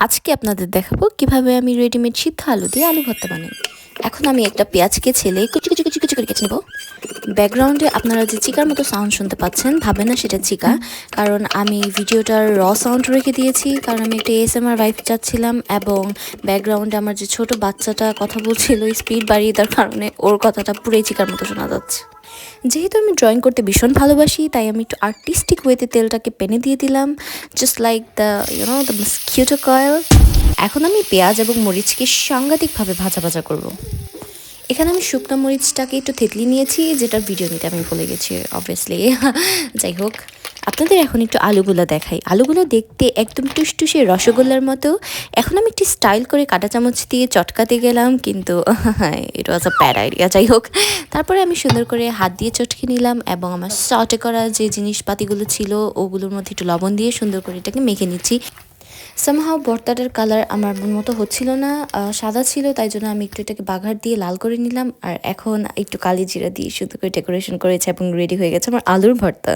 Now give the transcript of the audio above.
আজকে আপনাদের দেখাবো কিভাবে আমি রেডিমেড সিদ্ধ আলু দিয়ে আলু ভর্তা বানাই। এখন আমি একটা পেঁয়াজকে ছেলে কুচি কুচি কুচি কুচি করে কেটে নেব। ব্যাকগ্রাউন্ডে আপনারা যে চিকার মতো সাউন্ড শুনতে পাচ্ছেন, ভাবেন না সেটা চিকা, কারণ আমি ভিডিওটার সাউন্ড রেখে দিয়েছি, কারণ আমি একটা এএসএমআর ভাইব চাচ্ছিলাম এবং ব্যাকগ্রাউন্ডে আমার যে ছোট বাচ্চাটা কথা বলছিল স্পিড বাড়িয়ে দেওয়ার কারণে ওর কথাটা পুরোই চিকার মতো শোনা যাচ্ছে। যেহেতু আমি ড্রয়িং করতে ভীষণ ভালোবাসি, তাই আমি একটু আর্টিস্টিক ওয়েতে তেলটাকে পেনে দিয়ে দিলাম, just like the the mosquito coil. এখন আমি পেঁয়াজ এবং মরিচকে সাংঘাতিকভাবে ভাজা ভাজা করব। এখানে আমি শুকনো মরিচটাকে একটু থেতলি নিয়েছি, যেটার ভিডিও নিতে আমি ভুলে গেছি অবভিয়াসলি। যাই হোক, আপনাদের এখন একটু আলুগুলো দেখাই। আলুগুলো দেখতে একদম টুসটুসে রসগোল্লার মতো। এখন আমি একটু স্টাইল করে কাঁটা চামচ দিয়ে চটকাতে গেলাম, কিন্তু ইট ওয়াজ আ ব্যাড আইডিয়া। যাই হোক, তারপরে আমি সুন্দর করে হাত দিয়ে চটকে নিলাম এবং আমার সটে করা যে জিনিসপাতিগুলো ছিল ওগুলোর মধ্যে একটু লবণ দিয়ে সুন্দর করে এটাকে মেখে নিচ্ছি। সামহাও ভর্তাটার কালার আমার মন মতো হচ্ছিল না, সাদা ছিল, তাই জন্য আমি একটু এটাকে বাঘার দিয়ে লাল করে নিলাম। আর এখন একটু কালি জিরা দিয়ে সুন্দর করে ডেকোরেশন করেছে এবং রেডি হয়ে গেছে আমার আলুর ভর্তা।